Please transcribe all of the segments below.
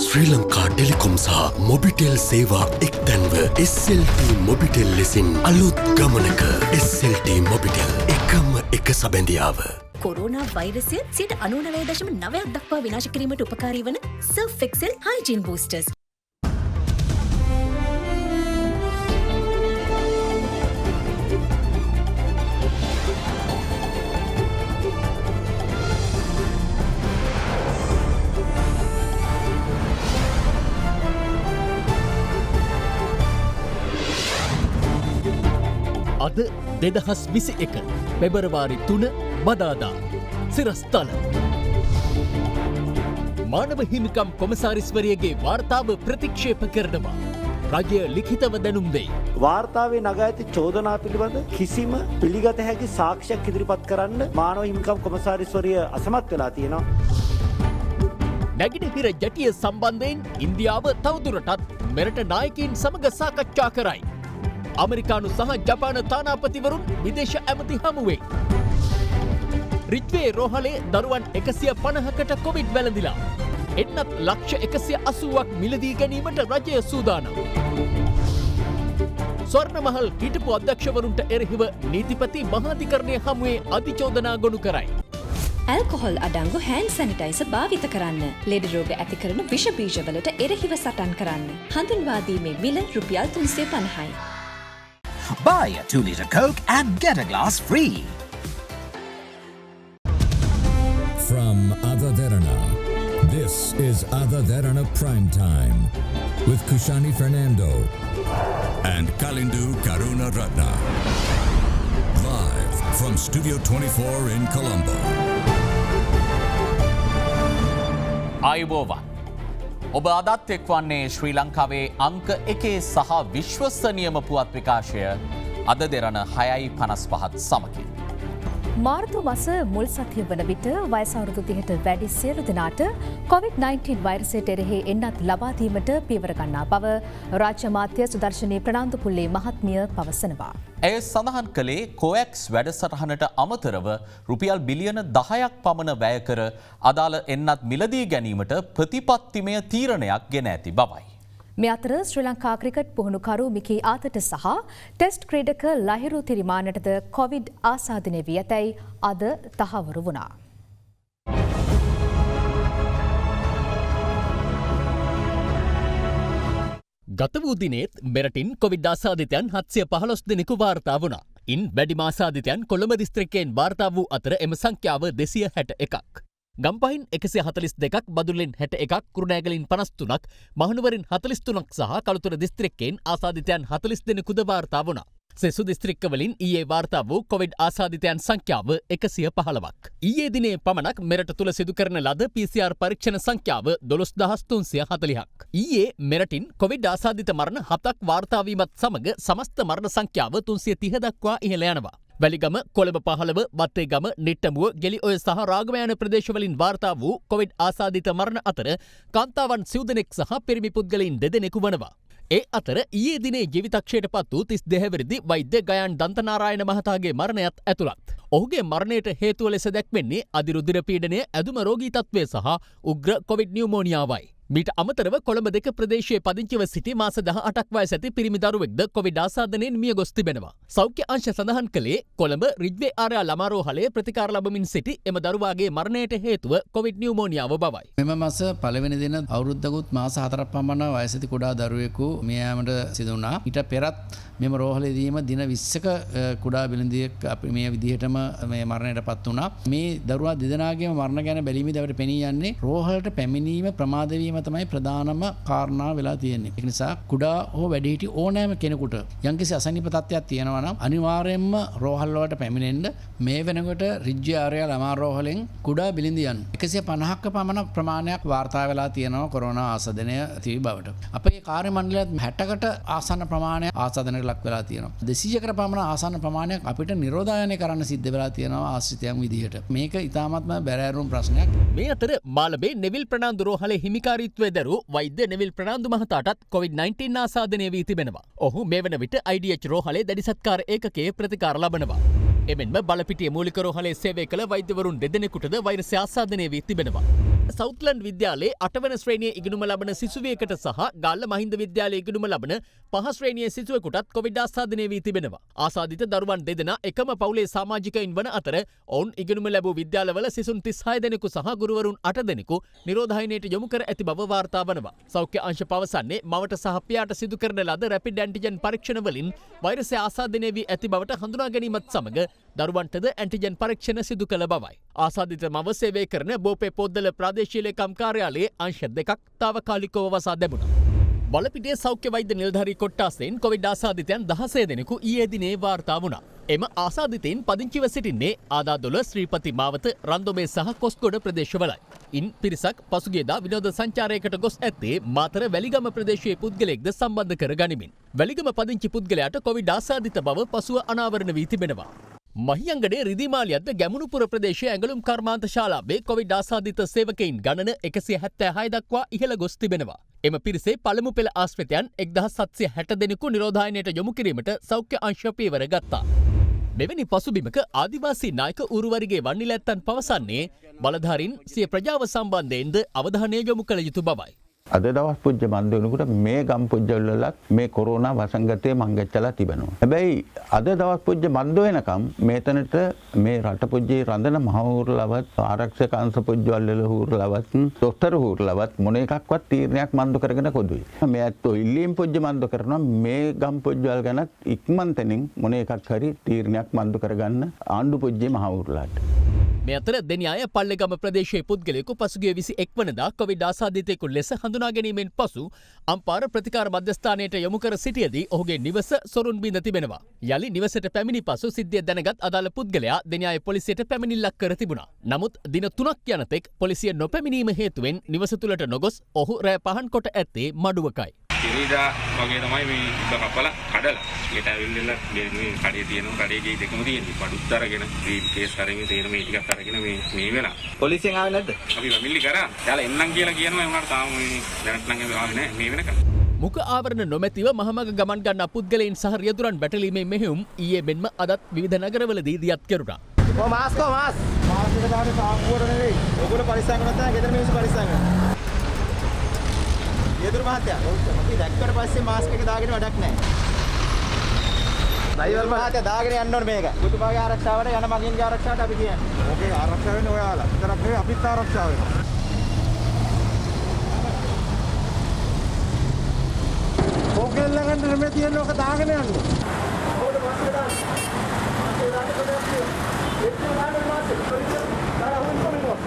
ශ්‍රී Lanka Telecom සහ මොබිටෙල් සේවා එක්තැන්ව SLT Mobitel ලෙසින් අලුත් ගමනක SLT මොබිටෙල් එකම එක සබැඳියාව. කොරෝනා වෛරසය 99.9% දක්වා විනාශ කිරීමට උපකාරී වන සර්ෆ් එක්සෙල් හයිජීන් බූස්ටර්ස්. අද 2021 පෙබරවාරි 3 බදාදා සිරස්තල මානව හිමිකම් කොමසාරිස්වරියගේ වාර්තාව ප්‍රතික්ෂේප කරනවා. රජය ලිඛිතව දැනුම් දෙයි. වාර්තාවේ නගා ඇති චෝදනා පිළිබඳ කිසිම පිළිගත හැකි සාක්ෂියක් ඉදිරිපත් කරන්න මානව හිමිකම් කොමසාරිස්වරිය අසමත් වෙලා තියෙනවා. නැගෙනහිර ජැටිය සම්බන්ධයෙන් ඉන්දියාව තවදුරටත් මෙරට නායකයින් සමග සාකච්ඡා කරයි. අමරිකානු සහ ජපාන තානාපතිවරුන් විදේශ ඇමති හමුවේ. රිජ්වේ රෝහලේ දරුවන් 150කට කොවිඩ් වැළඳිලා. එන්නත් ලක්ෂ 180ක් මිලදී ගැනීමට රජය සූදානම්. ස්වර්ණමහල් හිටපු අධ්‍යක්ෂවරුන්ට එරෙහිව නීතිපති මහාධිකරණය හමුවේ අධිචෝදනා ගොනු කරයි. ඇල්කොහොල් අඩංගු හෑන්ඩ් සැනිටයිසර් භාවිත කරන්න. ලෙඩ රෝග ඇති කරන විෂ බීජවලට එරෙහිව සටන් කරන්න. හඳුන්වා දීමේ මිල රුපියල් 350යි. Buy a 2-litre Coke and get a glass free. From Adaderana, this is Adaderana Prime Time with Kushani Fernando and Kalindu Karuna Ratna. Live from Studio 24 in Colombo. ආයුබෝවන්. ඔබ අදත් එක්වන්නේ ශ්‍රී ලංකාවේ අංක 1 සහ විශ්වසනීයම පුවත් විකාශය අද දෙරණ 6:55 සමගින්. මාර්තු මස මුල් සතිය වන විට වයස අවුරුදු 30ට වැඩි සියලු දෙනාට COVID-19 වෛරසයට එරෙහි එන්නත් ලබා දීමට පියවර ගන්නා බව රාජ්‍ය අමාත්‍ය සුදර්ශනී ප්‍රනාන්දුපුල්ලේ මහත්මිය පවසනවා. ඇය සඳහන් කළේ COVAX වැඩසටහනට අමතරව රුපියල් බිලියන 10ක් පමණ වැය කර අදාළ එන්නත් මිලදී ගැනීමට ප්‍රතිපත්තිමය තීරණයක් ගෙන ඇති බවයි. මේ අතර ශ්‍රී ලංකා ක්‍රිකට් පුහුණුකරු මිකී ආතට සහ ටෙස්ට් ක්‍රීඩක ලහිරු තිරිමානටද කොවිඩ් ආසාදනය වී ඇතැයි අද තහවුරු වුණා. ගත වූ දිනේත් මෙරටින් කොවිඩ් ආසාදිතයන් 715 දෙනෙකු වාර්තා වුණා. ඉන් වැඩිම ආසාදිතයන් කොළඹ දිස්ත්‍රික්කයෙන් වාර්තා වූ අතර එම සංඛ්‍යාව 261ක්. ගම්පහින් 142ක්, බදුල්ලෙන් 61ක්, කුරුණෑගලින් 53ක්, මහනුවරින් 43ක් සහ කළුතර දිස්ත්‍රික්කයෙන් ආසාදිතයන් 40 දෙනෙකුද වාර්තා වුණා. සෙසු දිස්ත්‍රික්කවලින් ඊයේ වාර්තා වූ කොවිඩ් ආසාදිතයන් සංඛ්‍යාව 115ක්. ඊයේ දිනේ පමණක් මෙරට තුළ සිදු කරන ලද PCR පරීක්ෂණ සංඛ්‍යාව 12340ක්. ඊයේ මෙරටින් කොවිඩ් ආසාදිත මරණ 7ක් වාර්තා වීමත් සමග සමස්ත මරණ සංඛ්‍යාව 330 දක්වා ඉහළ යනවා. වැලිගම, කොළඹ 15, වත්තේගම, නිට්ටඹුව, ගෙලිඔය සහ රාගමයාන ප්‍රදේශවලින් වාර්තා වූ කොවිඩ් ආසාදිත මරණ අතර කාන්තාවන් 30 දෙනෙක් සහ පිරිමි පුද්ගලයින් 2 දෙනෙකු වනවා. ඒ අතර ඊයේ දිනේ ජීවිතක්ෂයට පත් වූ 32 වැනි වෛද්‍ය ගයාන් දන්තනාරායන මහතාගේ මරණයත් ඇතුළත්. ඔහුගේ මරණයට හේතුව ලෙස දැක්වෙන්නේ අධිරුධිර පීඩනය, ඇදුම රෝගී තත්ත්වය සහ උග්‍ර කොවිඩ් නියුමෝනියාවයි. මීට අමතරව කොළඹ 2 ප්‍රදේශයේ පදිංචිව සිටි මාස 18ක් වයස ඇති පිරිමි දරුවෙක්ද කොවිඩ් ආසාදනයෙන් මිය ගොස් තිබෙනවා. සෞඛ්‍ය අංශ සඳහන් කළේ කොළඹ රිජ්වේ ආර්යා ළමා රෝහලේ ප්‍රතිකාර ලබමින් සිටි එම දරුවාගේ මරණයට හේතුව කොවිඩ් නියුමෝනියාව බවයි. මෙම මාස පළවෙනි දින අවුරුද්දකුත් මාස 4ක් පමණ වයස ඇති කුඩා දරුවෙකු මිය යාමට සිදු වුණා. ඊට පෙරත් මෙම රෝහලේදීම දින 20ක කුඩා බිලන්දියෙක් අපි මේ විදිහටම මේ මරණයට පත් වුණා. මේ දරුවා දෙදෙනාගේම මරණ ගැන බැලීමේදී අපිට පෙනී යන්නේ රෝහලට පැමිණීම ප්‍රමාද වීම තමයි ප්‍රධානම කාරණා වෙලා තියෙන්නේ. ඒ නිසා කුඩා හෝ වැඩිහිටි ඕනෑම කෙනෙකුට යම්කිසි අසනීප තත්ත්වයක් තියෙනවා නම් අනිවාර්යයෙන්ම රෝහල් වලට පැමිණෙන්න. මේ වෙනකොට රිජ්‍ය ආර්යා ළමා රෝහලෙන් කුඩා බිලින්දියන් 150ක පමණ ප්‍රමාණයක් වාර්තා වෙලා තියෙනවා කොරෝනා ආසාදනය තිබි බවට. අපේ කාර්ය මණ්ඩලයත් 60කට ආසන්න ප්‍රමාණයක් ආසාදනයට ලක් වෙලා තියෙනවා. 200කට පමණ ආසන්න ප්‍රමාණයක් අපිට නිරෝධායනය කරන්න සිද්ධ වෙලා තියෙනවා ආශ්‍රිතයන් විදිහට. මේක ඉතාමත්ම බැරෑරුම් ප්‍රශ්නයක්. මේ අතර මාළඹේ නෙවිල් ප්‍රනාන්දු රෝහලේ හිමිකාරීත්වය දරූ වෛද්‍ය නෙවිල් ප්‍රනාන්දු මහතාටත් COVID-19 ආසාදනය වී තිබෙනවා. ඔහු මේ වන විට IDH රෝහලේ දැඩි සත්කාර ඒකකයේ ප්‍රතිකාර ලබනවා. එමෙන්ම බලපිටිය මූලික රෝහලේ සේවය කළ වෛද්‍යවරුන් දෙදෙනෙකුටද වෛරසය ආසාදනය වී තිබෙනවා. සෞත්ලන්ඩ් විද්‍යාලයේ 8 වන ශ්‍රේණියේ ඉගෙනුම ලබන සිසුවියකට සහ ගාල්ල මහින්ද විද්‍යාලයේ ඉගෙනුම ලබන 5 ශ්‍රේණියේ සිසුවෙකුටත් කොවිඩ් ආසාදනය වී තිබෙනවා. ආසාදිත දරුවන් දෙදෙනා එකම පවුලේ සමාජිකයින් වන අතර ඔවුන් ඉගෙනුම ලැබූ විද්‍යාලවල සිසුන් 36 දෙනෙකු සහ ගුරුවරුන් 8 දෙනෙකු නිරෝධායනයට යොමු කර ඇති බව වාර්තා වනවා. සෞඛ්‍ය අංශ පවසන්නේ මවට සහ පියාට සිදු කරන ලද රැපිඩ් ඇන්ටිජන් පරීක්ෂණ වලින් වෛරසය ආසාදනය වී ඇති බවට හඳුනා ගැනීමත් සමග දරුවන්ටද ඇන්ටිජන් පරීක්ෂණ සිදු කළ බවයි. ආසාදිත මව සේවය කරන බෝපේ පොද්දල ප්‍රාදේශීය ලේකම් කාර්යාලයේ අංශ දෙකක් තාවකාලිකව වසා දැමුණා. බලපිටිය සෞඛ්‍ය වෛද්‍ය නිලධාරී කොට්ටාසෙන් කොවිඩ් ආසාදිතයන් 16 දෙනෙකු ඊයේ දිනේ වාර්තා වුණා. එම ආසාදිතයින් පදිංචිව සිටින්නේ ආදාදොළ ශ්‍රීපති මාවත රන්දොබේ සහ කොස්ගොඩ ප්‍රදේශවලයි. ඉන් පිරිසක් පසුගියදා විනෝද සංචාරයකට ගොස් ඇත්තේ මාතර වැලිගම ප්‍රදේශයේ පුද්ගලයෙක්ද සම්බන්ධ කර ගනිමින්. වැලිගම පදිංචි පුද්ගලයාට කොවිඩ් ආසාදිත බව පසුව අනාවරණ වී තිබෙනවා. මහියංගඩේ රිදිමාලියද්ද ගැමුණුපුර ප්‍රදේශයේ ඇඟලුම් කර්මාන්ත ශාලාවේ කොවිඩ් ආසාදිත සේවකයින් ගණන 176 දක්වා ඉහළ ගොස් තිබෙනවා. එම පිරිසේ පළමු පෙළ ආශ්‍රිතයන් 1760 දෙනෙකු නිරෝධායනයට යොමු කිරීමට සෞඛ්‍ය අංශ පියවර ගත්තා. මෙවැනි පසුබිමක ආදිවාසී නායක උරුවරිගේ වන්නිලැත්තන් පවසන්නේ බලධාරීන් සිය ප්‍රජාව සම්බන්ධයෙන්ද අවධානය යොමු කළ යුතු බවයි. අද දවස් පුජ්‍ය මන්ද වෙනකොට මේ ගම් පුජ්‍යවලත් මේ කොරෝනා වසංගතය මංගෙච්චලා තිබෙනවා. හැබැයි අද දවස් පුජ්‍ය මන්ද වෙනකම් මේතනට මේ රට පුජ්‍යයේ රඳන මහවුරුලවත් ආරක්ෂක අංශ පුජ්‍යවල හුරුලවත් දොස්තර හුරුලවත් මොන එකක්වත් තීරණයක් මන්ද කරගෙන කොදුයි. මේ ඇත්තෝ ඉල්ලීම් පුජ්‍ය මන්ද කරනවා මේ ගම් පුජ්‍යවල ගැනත් ඉක්මන්තෙනින් මොන එකක් හරි තීරණයක් මන්ද කරගන්න ආණ්ඩු පුජ්‍යයේ මහවුරුලාට. මේ අතර දෙනියාය පල්ලෙගම ප්‍රදේශයේ පුද්ගලයෙකු පසුගිය 21 වනදා කොවිඩ් ආසාදිතයෙකු ලෙස හඳුනා ගැනීමෙන් පසු අම්පාර ප්‍රතිකාර මධ්‍යස්ථානයට යොමු කර සිටියදී ඔහුගේ නිවස සොරුන් බිඳ තිබෙනවා. යලි නිවසට පැමිණි පසු සිද්ධිය දැනගත් අදාළ පුද්ගලයා දෙනියාය පොලිසියට පැමිණිල්ලක් කර තිබුණා. නමුත් දින 3ක් යනතෙක් පොලිසිය නොපැමිණීම හේතුවෙන් නිවස තුළට නොගොස් ඔහු රෑ පහන් කොට ඇත්තේ මඩුවකයි. ඉරිදා වගේ තමයි මේ ඉබ්බ කපලා කඩලා ඊට ඇවිල්ලා මේ කඩේ තියෙනවා කඩේ ගේ දෙකම තියෙනවා බඩුත් අරගෙන ක්‍රීම් කේස් කරගෙන තේරෙම මේ ටිකක් අරගෙන මේ වෙලා පොලිසියෙන් ආවේ නැද්ද අපි වැමිලි කරා යාලා එන්නම් කියලා කියනවා ඒ උනාට තාම මේ දැනට නම් ආවේ නැහැ මේ වෙනකන් මුඛ ආවරණ නොමැතිව මහමග ගමන් ගන්නා පුද්ගලයන් සහ රියදුරන් බැටලීමේ මෙහෙයුම් ඊයේ මෙන්ම අදත් විවිධ නගරවලදී දියත් කෙරුණා. මාස් එක දාන්න සාප්පුවට නෙවෙයි. ඔයගොල්ලෝ පරිස්සම් කරනත් නැහැ ගෙදර මිනිස්සු පරිස්සම් කරනවා. යෙදුරු මහත්තයා අපි දැක්කට පස්සේ මාස්ක් එක දාගෙන වැඩක් නැහැ. ඩ්‍රයිවර් මහත්තයා දාගෙන යන්න ඕනේ මේක. පුතුමාගේ ආරක්ෂාවට යන මගින්ගේ ආරක්ෂාවට අපි කියන්නේ. ඕකේ ආරක්ෂා වෙන්නේ ඔයාලා. විතරක් නෙවෙයි අපිත් ආරක්ෂා වෙනවා. ඕකේ ළඟට මේ තියෙන ඕක දාගෙන යන්න. ඕකට මාස්ක් එක දාන්න. මාස්ක් එක දාන්න කොහෙද? එක්ක දාන්න මාස්ක් එක. දාලා හොන් කොමිනවා.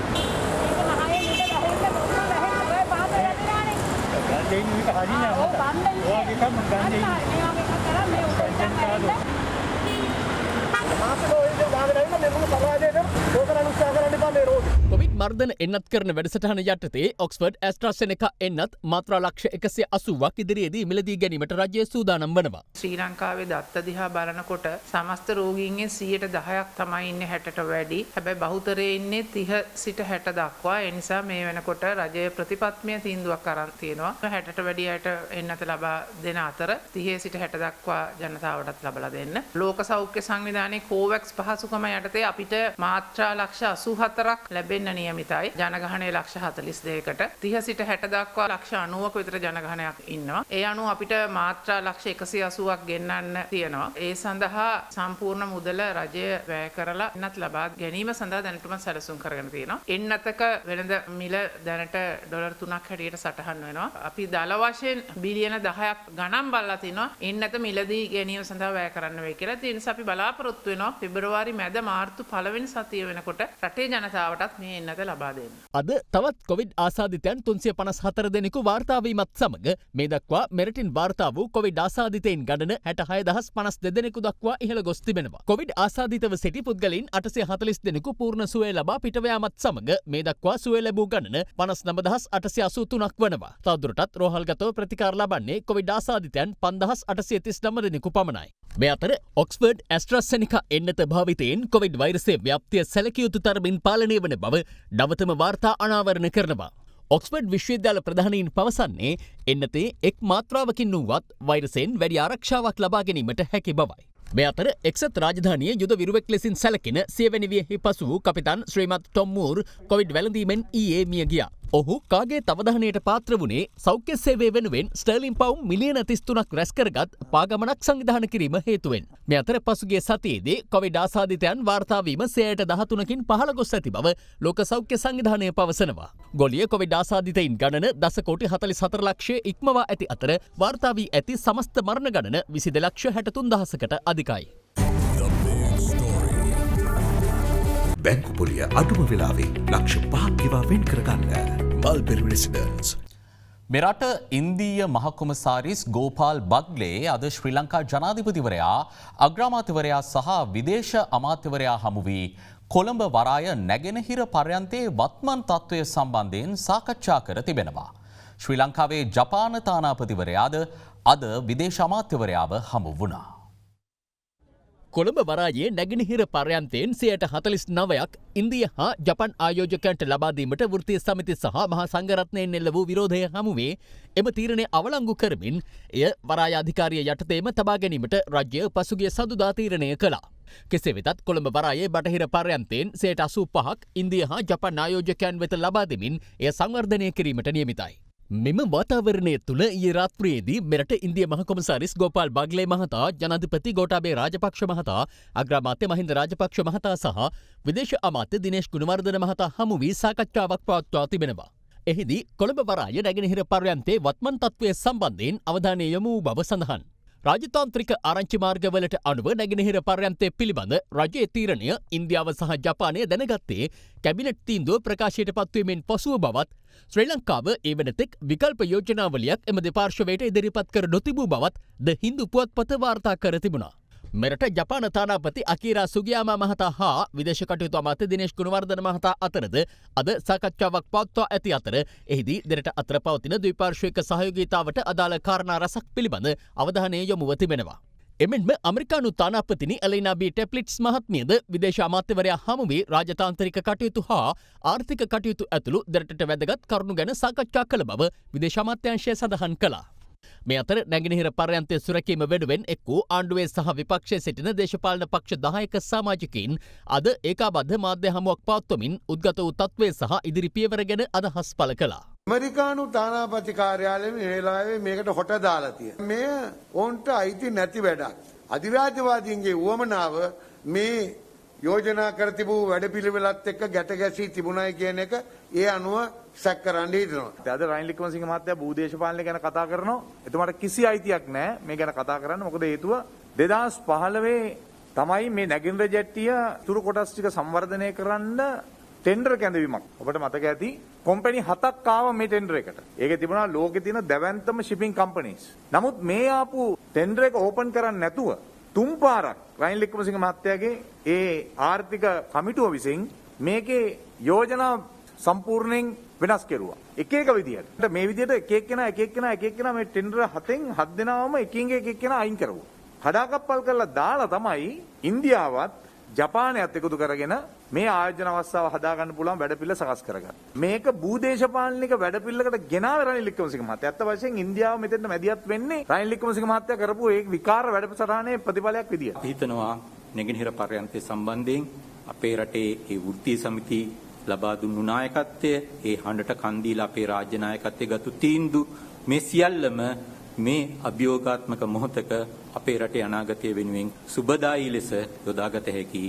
දෙයින් මේක හරියන්නේ නැහැ. ඔයාගේ කම ගන්නේ. කොවිඩ් මර්ධන එන්නත් කරන වැඩසටහන යටතේ ඔක්ස්ෆර්ඩ් ඇස්ට්‍රාසෙනෙකා එන්නත් මාත්‍රා ලක්ෂ 180ක් ඉදිරියේදී මිලදී ගැනීමට රජය සූදානම් වනවා. ශ්‍රී ලංකාවේ දත්ත දිහා බලනකොට සමස්ත රෝගීන්ගෙන් 10%ක් තමයි ඉන්නේ 60ට වැඩි. හැබැයි බහුතරයේ ඉන්නේ 30 සිට 60 දක්වා. ඒ නිසා මේ වෙනකොට රජය ප්‍රතිපත්තිය තීන්දුවක් අරන් තියෙනවා. 60ට වැඩි අයට එන්නත ලබා දෙන අතර 30 සිට 60 දක්වා ජනතාවටත් ලබා දෙන්න. ලෝක සෞඛ්‍ය සංවිධානයේ කෝවැක්ස් පහසුකම යටතේ අපිට මාත්‍රා ලක්ෂ 84ක් ලැබෙන්න නියමිතයි. ජනගහනය ලක්ෂ 42කට 30 සිට 60 දක්වා ලක්ෂ 90ක විතර ජනගහනයක් ඉන්නවා. ඒ අනුව අපිට මාත්‍රා ලක්ෂ 180ක් ගෙන්නන්න තියෙනවා. ඒ සඳහා සම්පූර්ණ මුදල රජය වැය කරලා එන්නත් ලබා ගැනීම සඳහා දැනටම සැලසුම් කරගෙන තියෙනවා. එන්නතක වෙළඳ මිල දැනට ඩොලර් 3ක් හැටියට සටහන් වෙනවා. අපි දල වශයෙන් බිලියන 10ක් ගණන් බලලා තිනවා. එන්නත මිලදී ගැනීම සඳහා වැය කරන්න වෙයි කියලා. ඒ නිසා අපි බලාපොරොත්තු වෙනවා පෙබරවාරි මැද මාර්තු පළවෙනි සතිය වෙනකොට රටේ ජනතාවටත් මේ එන්නත ලබා දෙන්න. අද තවත් කොවිඩ් ආසාදිතයන් 354 දෙනෙකු වාර්තා වීමත් සමග මේ දක්වා මෙරටින් වාර්තා වූ කොවිඩ් ආසාදිතයින් ගණන 66052 දෙනෙකු දක්වා ඉහළ ගොස් තිබෙනවා. කොවිඩ් ආසාදිතව සිටි පුද්ගලයන් 840 දෙනෙකු පූර්ණ සුවය ලබා පිටව යාමත් සමග මේ දක්වා සුවය ලැබූ ගණන 59883ක් වනවා. තවදුරටත් රෝහල්ගතව ප්‍රතිකාර ලබන්නේ කොවිඩ් ආසාදිතයන් 5839 දෙනෙකු පමණයි. මේ අතර ඔක්ස්ෆර්ඩ් ඇස්ට්‍රාසෙනිකා එන්නත භාවිතයෙන් කොවිඩ් වෛරසයේ ව්‍යාප්තිය සැලකිය යුතු තරමින් පාලනය වන බව නවතම වාර්තා අනාවරණ කරනවා. ඔක්ස්ෆර්ඩ් විශ්වවිද්‍යාල ප්‍රධානීන් පවසන්නේ එන්නතේ එක් මාත්‍රාවකින් වුවත් වෛරසයෙන් වැඩි ආරක්ෂාවක් ලබා ගැනීමට හැකි බවයි. මේ අතර එක්සත් රාජධානිය යුද විරුවෙක් ලෙසින් සැලකෙන සියවැනි වියෙහි පසු වූ කපිතාන් ශ්‍රීමත් ටොම් මූර් කොවිඩ් වැළඳීමෙන් ඊයේ මිය ගියා. ඔහු කාගේ අවධානයට පාත්‍ර වුණේ සෞඛ්‍ය සේවය වෙනුවෙන් ස්ටර්ලින් පවුම් මිලියන 33ක් රැස් කරගත් පාගමනක් සංවිධානය කිරීම හේතුවෙන්. මේ අතර පසුගිය සතියේදී කොවිඩ් ආසාදිතයන් වාර්තා වීම 13%කින් පහළ ගොස් ඇති බව ලෝක සෞඛ්‍ය සංවිධානය පවසනවා. ගොලිය කොවිඩ් ආසාදිතයින් ගණන 10,44 ලක්ෂය ඉක්මවා ඇති අතර වාර්තා වී ඇති සමස්ත මරණ ගණන 22,63,000කට අධිකයි. බැංකු පොලිය අඩුම වෙලාවේ ලක්ෂ 5ක් ගෙවා වෙන් කරගන්න. Mulberry residence. මෙරට ඉන්දීය මහකොමසාරිස් ගෝපාල් බග්ලේ අද ශ්‍රී ලංකා ජනාධිපතිවරයා අග්‍රාමාත්‍යවරයා සහ විදේශ අමාත්‍යවරයා හමු වී කොළඹ වරාය නැගෙනහිර පර්යන්තයේ වත්මන් තත්ත්වය සම්බන්ධයෙන් සාකච්ඡා කර තිබෙනවා. ශ්‍රී ලංකාවේ ජපාන තානාපතිවරයාද අද විදේශ අමාත්‍යවරයාව හමු වුණා. කොළඹ වරායේ නැගෙනහිර පර්යන්තයෙන් 49%ක් ඉන්දිය හා ජපන් ආයෝජකයන්ට ලබාදීමට වෘත්තීය සමිති සහ මහා සංඝරත්නයෙන් එල්ල වූ විරෝධය හමුවේ එම තීරණය අවලංගු කරමින් එය වරාය අධිකාරිය යටතේම තබා ගැනීමට රජය පසුගිය සදුදා තීරණය කළා. කෙසේ වෙතත් කොළඹ වරායේ බටහිර පර්යන්තයෙන් 85%ක් ඉන්දිය හා ජපන් ආයෝජකයන් වෙත ලබා දෙමින් එය සංවර්ධනය කිරීමට නියමිතයි. මෙම වාතාවරණය තුළ ඊයේ රාත්‍රියේදී මෙරට ඉන්දිය මහකොමසාරිස් ගෝපාල් බග්ලේ මහතා ජනාධිපති ගෝඨාභය රාජපක්ෂ මහතා අග්‍රාමාත්‍ය මහින්ද රාජපක්ෂ මහතා සහ විදේශ අමාත්‍ය දිනේෂ් ගුණවර්ධන මහතා හමු වී සාකච්ඡාවක් පවත්වා තිබෙනවා. එහිදී කොළඹ වරාය නැගෙනහිර පර්යන්තයේ වත්මන් තත්ත්වය සම්බන්ධයෙන් අවධානය යොමු වූ බව සඳහන්. රාජතාන්ත්‍රික ආරංචි මාර්ගවලට අනුව නැගෙනහිර පර්යන්තය පිළිබඳ රජයේ තීරණය ඉන්දියාව සහ ජපානය දැනගත්තේ කැබිනට් තීන්දුව ප්‍රකාශයට පත්වීමෙන් පසුව බවත් ශ්‍රී ලංකාව ඒ වනතෙක් විකල්ප යෝජනාවලියක් එම දෙපාර්ශවයට ඉදිරිපත් කර නොතිබූ බවත් ද හින්දු පුවත්පත වාර්තා කර තිබුණා. මෙරට ජපාන තානාපති අකීරා සුගියාමා මහතා හා විදේශ කටයුතු අමාත්‍ය දිනේෂ් ගුණවර්ධන මහතා අතරද අද සාකච්ඡාවක් පවත්වා ඇති අතර එහිදී දෙරට අතර පවතින ද්විපාර්ශ්වික සහයෝගීතාවට අදාළ කාරණා රැසක් පිළිබඳ අවධානය යොමුව තිබෙනවා. එමෙන්ම ඇමරිකානු තානාපතිනි එලයිනා බී ටෙප්ලිට්ස් මහත්මියද විදේශ අමාත්‍යවරයා හමු වී රාජතාන්ත්‍රික කටයුතු හා ආර්ථික කටයුතු ඇතුළු දෙරටට වැදගත් කරුණු ගැන සාකච්ඡා කළ බව විදේශ අමාත්‍යාංශය සඳහන් කළා. මේ අතර නැගෙනහිර පර්යන්තය සුරැකීම වෙනුවෙන් එක් වූ ආණ්ඩුවේ සහ විපක්ෂයේ සිටින දේශපාලන පක්ෂ 10ක සමාජිකයින් අද ඒකාබද්ධ මාධ්‍ය හමුවක් පවත්වමින් උද්ගත වූ තත්ත්වය සහ ඉදිරි පියවර ගැන අදහස් පළ කළා. ඇමරිකානු තානාපති කාර්යාලයේ මේ වෙලාවේ මේකට හොට දාලා තියෙනවා. මෙය ඔවුන්ට අයිති නැති වැඩක්. අධිරාජ්‍යවාදීන්ගේ උවමනාව මේ යෝජනා කර තිබූ වැඩපිළිවෙලත් එක්ක ගැට ගැසී තිබුණයි කියන එක ඒ අනුව සැක කරන්න හිතනවා. අද රනිල් වික්‍රමසිංහ මහත්තයා භූදේශපාලනය ගැන කතා කරනවා. එතුමාට කිසි අයිතියක් නැහැ මේ ගැන කතා කරන්න. මොකද හේතුව 2015 තමයි මේ නැගින්ර ජැට්ටිය තුරු කොටස් ටික සංවර්ධනය කරන්න ටෙන්ඩර් කැඳවීමක්. ඔබට මතක ඇති කම්පැනි 7ක් ආවා මේ ටෙන්ඩර් එකට. ඒකේ තිබුණා ලෝකේ තියෙන දැවැන්තම shipping companies. නමුත් මේ ආපු ටෙන්ඩර් එක ඕපන් කරන්නේ නැතුව තුන් පාරක් රනිල් වික්‍රමසිංහ මහත්තයාගේ ඒ ආර්ථික කමිටුව විසින් මේකේ යෝජනා සම්පූර්ණයෙන් වෙනස් කෙරුවා. එක එක විදියට. මේ විදියට එක එක්කෙනා මේ ටෙන්ඩර් 7 දෙනාම එකින් එක්කෙනා අයින් කරුවා. කඩාකප්පල් කරලා දාලා තමයි ඉන්දියාවත් ජපානයත් එකතු කරගෙන මේ ආයෝජන අවස්ථාව හදාගන්න පුළුවන් වැඩපිළිවෙල සකස් කරගන්න. මේක භූදේශපාලනික වැඩපිළිවෙලකට ගෙනාව රනිල් වික්‍රමසිංහ මහත්තයා. ඇත්ත වශයෙන් ඉන්දියාව මෙතෙන්ට මැදිහත් වෙන්නේ රනිල් වික්‍රමසිංහ මහත්තයා කරපු ඒ විකාර වැඩසටහනේ ප්‍රතිඵලයක් විදියට. හිතනවා නැගෙනහිර පර්යන්තය සම්බන්ධයෙන් අපේ රටේ ඒ වෘත්තීය සමිති ලබා දුන්නු නායකත්වය, ඒ හඬට කන් දීලා අපේ රාජ්‍ය නායකත්වයේ ගත්තු තීන්දුව මේ සියල්ලම මේ අභියෝගාත්මක මොහොතක අපේ රටේ අනාගතය වෙනුවෙන් සුබදායී ලෙස යොදාගත හැකි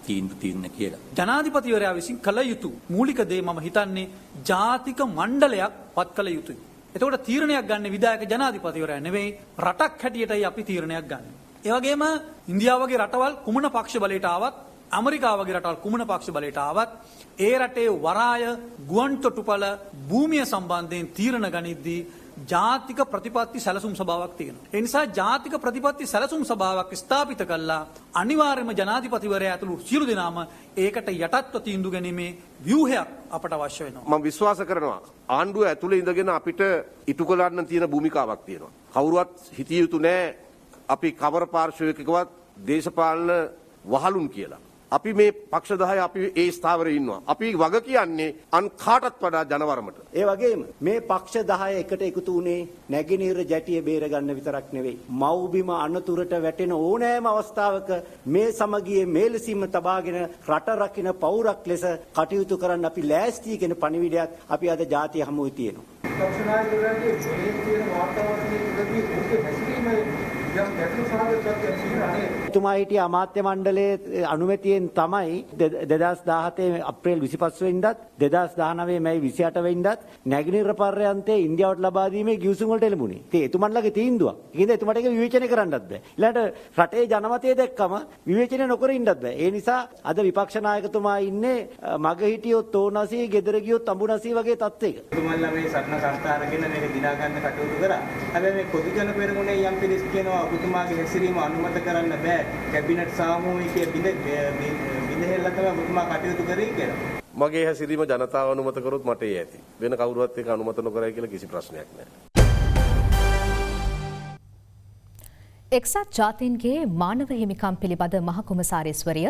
තීන්දුව කියලා. ජනාධිපතිවරයා විසින් කළ යුතු මූලික දේ මම හිතන්නේ ජාතික මණ්ඩලයක් පත් කළ යුතුයි. එතකොට තීරණයක් ගන්න විධායක ජනාධිපතිවරයා නෙවෙයි රටක් හැටියටයි අපි තීරණයක් ගන්න. ඒ වගේම ඉන්දියාව වගේ රටවල් කුමන පක්ෂ බලයට ආවත්, ඇමරිකාව වගේ රටවල් කුමන පක්ෂ බලයට ආවත් ඒ රටේ වරාය ගුවන් තොටුපළ භූමිය සම්බන්ධයෙන් තීරණ ගනිද්දී ජාතික ප්‍රතිපත්ති සැලසුම් සභාවක් තියෙනවා. ඒ නිසා ජාතික ප්‍රතිපත්ති සැලසුම් සභාවක් ස්ථාපිත කළා අනිවාර්යයෙන්ම ජනාධිපතිවරයා ඇතුළු සියලු දෙනාම ඒකට යටත්ව තීන්දුව ගැනීමේ ව්‍යුහයක් අපට අවශ්‍ය වෙනවා. මම විශ්වාස කරනවා ආණ්ඩුව ඇතුළේ ඉඳගෙන අපිට ඉටු කරන්න තියෙන භූමිකාවක් තියෙනවා. කවුරුවත් හිතිය යුතු නෑ අපි කවර පාර්ශවයකවත් දේශපාලන වහලුන් කියලා. අපි මේ පක්ෂ 10 අපි ඒ ස්ථාවරේ ඉන්නවා. අපි වග කියන්නේ අන් කාටත් වඩා ජනවරමට. ඒ වගේම මේ පක්ෂ 10 එකට එකතු වුණේ නැගිනීර ජැටිය බේර ගන්න විතරක් නෙවෙයි. මව්බිම අනතුරට වැටෙන ඕනෑම අවස්ථාවක මේ සමගියේ මේලසීම තබාගෙන රට රකින්න පෞරක් ලෙස කටයුතු කරන්න අපි ලෑස්ති කියන පණිවිඩයක් අපි අද ජාතිය හමුවේ තියෙනවා. පක්ෂ නායකයන්ගේ මේ කියන වාතාවරණයේදී ඔහුගේ හැසිරීම යම් ගැටලු සහගත තත්ත්වයක් තියෙනවා. එතුමා හිටිය අමාත්‍ය මණ්ඩලයේ අනුමැතියෙන් තමයි 2017 අප්‍රේල් 25 වෙනිදාත් 2019 මැයි 28 වෙනිදාත් නැගෙනහිර පර්යන්තයේ ඉන්දියාවට ලබා දීමේ ගිවිසුම් වලට එළඹුණේ. ඉතින් එතුමන්ලගේ තීන්දුවක්. ඒකින්ද එතුමාට ඒක විවේචනය කරන්නත් බෑ. ඊළඟට රටේ ජනමතය දැක්කම විවේචනය නොකර ඉන්නත් බෑ. ඒ නිසා අද විපක්ෂ නායකතුමා ඉන්නේ මග හිටියොත් ඕනසී, ගෙදර ගියොත් අඹුනසී වගේ තත්ත්වයක. එතුමන්ලා මේ සටන සංස්ථාරගෙන මේක දිනා ගන්න කටයුතු කරා. හැබැයි මේ පොදු ජන පෙරමුණේ යම් පිළිස් කියනවා ඔබතුමාගේ හැසිරීම අනුමත කරන්න බෑ. කැබිනට් සාමූහිකයේ බිඳහෙල්ල තමයි ඔබතුමා කටයුතු කරේ කියලා. මගේ හැසිරීම ජනතාව අනුමත කරොත් මට ඒ ඇති. වෙන කවුරුවත් ඒක අනුමත නොකරයි කියලා කිසි ප්‍රශ්නයක් නැහැ. එක්සත් ජාතීන්ගේ මානව හිමිකම් පිළිබඳ මහකොමසාරිස්වරිය